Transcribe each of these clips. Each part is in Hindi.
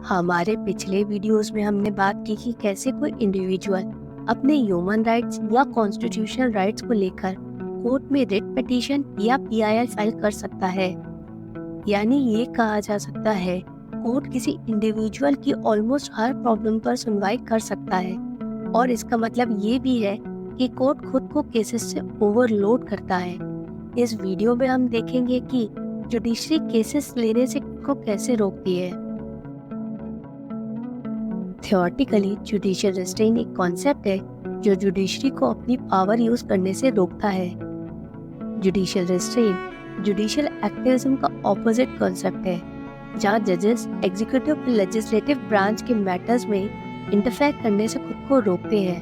हमारे पिछले वीडियोस में हमने बात की कि कैसे कोई इंडिविजुअल अपने ह्यूमन राइट्स या कॉन्स्टिट्यूशनल राइट्स को लेकर कोर्ट में रिट पिटीशन या पीआईएल फाइल कर सकता है। यानी ये कहा जा सकता है कोर्ट किसी इंडिविजुअल की ऑलमोस्ट हर प्रॉब्लम पर सुनवाई कर सकता है। और इसका मतलब ये भी है कि कोर्ट खुद को केसेस से ओवरलोड करता है। इस वीडियो में हम देखेंगे कि जुडिशरी केसेस लेने से को कैसे रोकती है। थियोरेटिकली जुडिशियल रिस्ट्रेन एक कॉन्सेप्ट है जो जुडिशरी को अपनी पावर यूज करने से रोकता है। जुडिशियल रिस्ट्रेन जुडिशियल एक्टिविज्म का ऑपोजिट कॉन्सेप्ट है, जहां जजेस एग्जीक्यूटिव और लेजिस्लेटिव ब्रांच के मैटर्स में इंटरफेयर करने से खुद को रोकते हैं।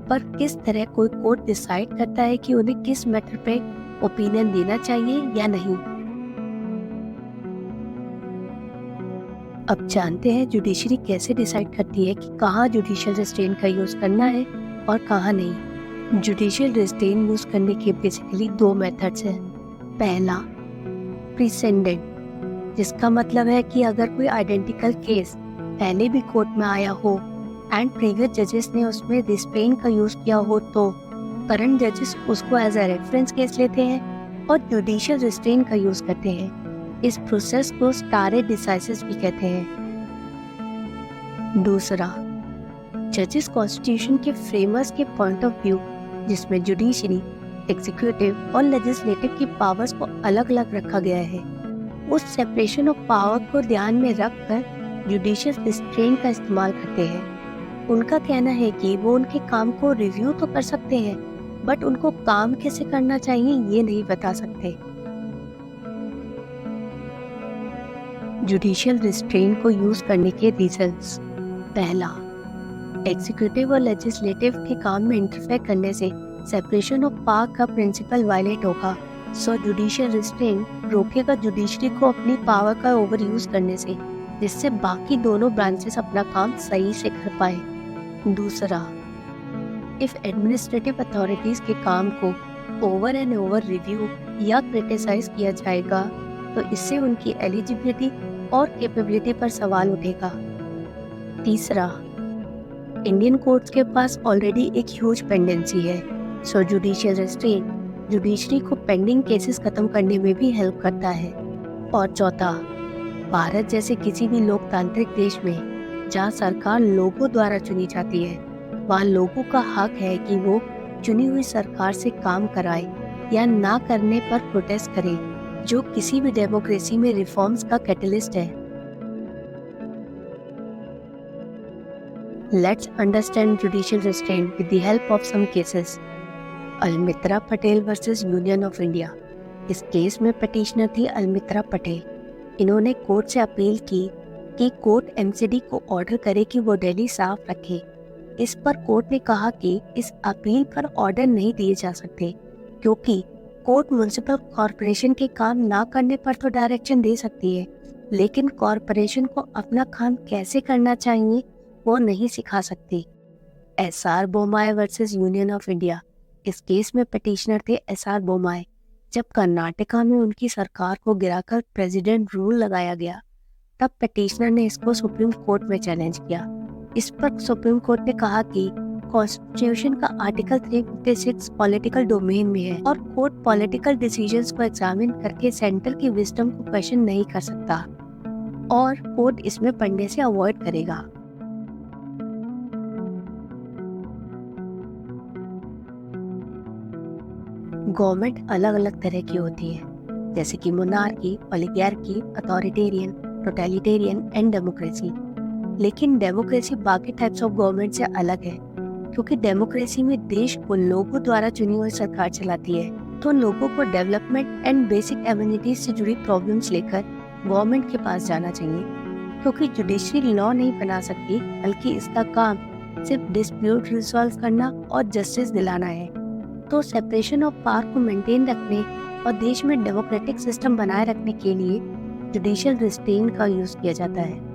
पर किस तरह कोई कोर्ट डिसाइड करता है कि उन्हें किस मैटर पे ओपिनियन देना चाहिए या नहीं। अब जानते हैं जुडिशरी कैसे डिसाइड करती है कि कहाँ जुडिशियल रिस्ट्रेन का यूज करना है और कहाँ नहीं। जुडिशियल रिस्ट्रेन यूज करने के बेसिकली दो मेथड्स हैं। पहला, प्रीसेडेंट, जिसका मतलब है कि अगर कोई आइडेंटिकल केस पहले भी कोर्ट में आया हो एंड प्रीवियस जजेस ने उसमें रिस्ट्रेन का यूज किया हो तो करंट जजेस उसको एज अ रेफरेंस केस लेते हैं और जुडिशियल रिस्ट्रेन का यूज करते हैं। इस प्रोसेस को स्टारे डिसाइसिस भी कहते हैं। दूसरा, जजेस कॉन्स्टिट्यूशन के फ्रेमर्स के पॉइंट ऑफ व्यू, जिसमें जुडिशरी, एग्जीक्यूटिव और लेजिस्लेटिव की पावर्स को अलग अलग रखा गया है। उस सेपरेशन ऑफ पावर को ध्यान में रखकर जुडिशियल रिस्ट्रेन का इस्तेमाल करते हैं। उनका कहना है कि वो उनके काम को रिव्यू तो कर सकते हैं, बट उनको काम कैसे करना चाहिए ये नहीं बता सकते। जुडिशियल रिस्ट्रेन को यूज करने के रीजंस। पहला, एग्जीक्यूटिव और लेजिस्लेटिव के काम में इंटरफेयर करने से सेपरेशन ऑफ पावर का प्रिंसिपल वायलेट होगा। सो जुडिशियल रिस्ट्रेन रोकेगा जुडिशरी को अपनी पावर का ओवर यूज करने से, जिससे बाकी दोनों ब्रांचेस अपना काम सही से कर पाए। दूसरा, इफ एडमिनिस्ट्रेटिव अथॉरिटीज के काम को ओवर एंड ओवर रिव्यू या क्रिटिसाइज किया जाएगा तो इससे उनकी एलिजिबिलिटी और कैपेबिलिटी पर सवाल उठेगा। तीसरा, इंडियन कोर्ट्स के पास ऑलरेडी एक ह्यूज पेंडेंसी है, सो जुडिशियल रिस्ट्रेन जुडिशरी को पेंडिंग केसेस खत्म करने में भी हेल्प करता है। और चौथा, भारत जैसे किसी भी लोकतांत्रिक देश में जहाँ सरकार लोगों द्वारा चुनी जाती है, वहाँ लोगों का हक है कि वो चुनी हुई सरकार से काम कराए या ना करने पर प्रोटेस्ट करे, जो किसी भी डेमोक्रेसी में रिफॉर्म्स का कैटलिस्ट है। Let's understand judicial restraint with the help of some cases. Almitra Patel versus Union of India. इस केस में पिटीशनर थी अलमित्रा पटेल। इन्होंने कोर्ट से अपील की कि कोर्ट एमसीडी को ऑर्डर करे कि वो दिल्ली साफ रखे। इस पर कोर्ट ने कहा कि इस अपील पर ऑर्डर नहीं दिए जा सकते, क्योंकि कोर्ट म्युनिसिपल कॉरपोरेशन के काम ना करने पर तो डायरेक्शन दे सकती है, लेकिन कॉरपोरेशन को अपना काम कैसे करना चाहिए वो नहीं सिखा सकती। SR Bommai versus Union of India. इस केस में पिटीशनर थे एसआर बोमाए। जब कर्नाटका में उनकी सरकार को गिराकर प्रेसिडेंट रूल लगाया गया, तब पिटीशनर ने इसको सुप्रीम कोर्ट में चैलेंज किया। इस पर सुप्रीम कोर्ट ने कहा कि कॉन्स्टिट्यूशन का आर्टिकल 356 पॉलिटिकल डोमेन में है और कोर्ट पॉलिटिकल डिसीजंस को एग्जामिन करके सेंटर की विजडम को क्वेश्चन नहीं कर सकता और कोर्ट इसमें पढ़ने से अवॉइड करेगा। गवर्नमेंट अलग अलग तरह की होती है, जैसे कि monarchy, oligarchy, authoritarian, totalitarian and democracy. लेकिन डेमोक्रेसी बाकी टाइप्स ऑफ गवर्नमेंट से अलग है, क्योंकि डेमोक्रेसी में देश को लोगों द्वारा चुनी हुई सरकार चलाती है, तो लोगों को डेवलपमेंट एंड बेसिक एमिनिटीज से जुड़ी प्रॉब्लम्स लेकर गवर्नमेंट के पास जाना चाहिए, क्योंकि जुडिशरी लॉ नहीं बना सकती, बल्कि इसका काम सिर्फ डिस्प्यूट रिजॉल्व करना और जस्टिस दिलाना है। तो सेपरेशन ऑफ पावर को मेंटेन रखने और देश में डेमोक्रेटिक सिस्टम बनाए रखने के लिए जुडिशियल रिस्ट्रेन का यूज किया जाता है।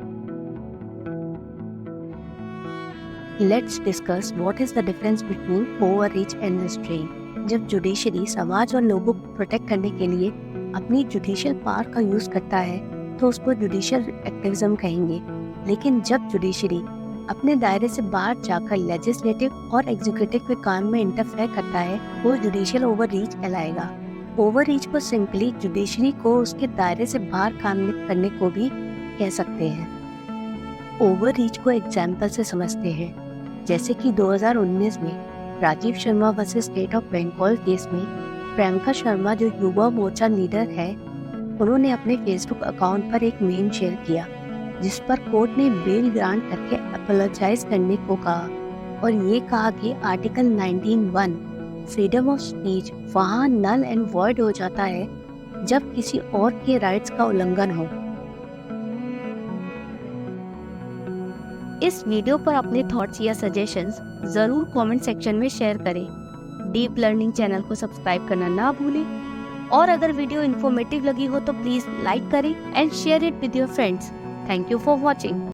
Let's discuss what is the difference between overreach and restrain. जब जुडिशरी समाज और लोगों को प्रोटेक्ट करने के लिए अपनी जुडिशियल पावर का यूज करता है तो उसको जुडिशियल एक्टिविज्म कहेंगे। लेकिन जब जुडिशरी अपने दायरे से बाहर जाकर लेजिस्लेटिव और एग्जीक्यूटिव के काम में इंटरफेयर करता है, वो जुडिशियल ओवररीच कहलाएगा। ओवररीच को सिंपली जुडिशरी को उसके दायरे से बाहर काम करने को भी कह सकते हैं। ओवररीच को एग्जाम्पल से समझते हैं, जैसे कि 2019 में Rajiv Sharma versus state of Bengal case में प्रियंका शर्मा जो युवा मोर्चा लीडर है, उन्होंने अपने फेसबुक अकाउंट पर एक मीम शेयर किया जिस पर कोर्ट ने बेल ग्रांट करके अपोलोजाइज करने को कहा और ये कहा कि आर्टिकल 19(1) फ्रीडम ऑफ स्पीच वहाँ नल एंड वॉइड हो जाता है जब किसी और के राइट्स का उल्लंघन हो। इस वीडियो पर अपने थॉट्स या सजेशंस जरूर कमेंट सेक्शन में शेयर करें। डीप लर्निंग चैनल को सब्सक्राइब करना ना भूलें और अगर वीडियो इन्फॉर्मेटिव लगी हो तो प्लीज लाइक करें and share it with your friends. Thank you for watching.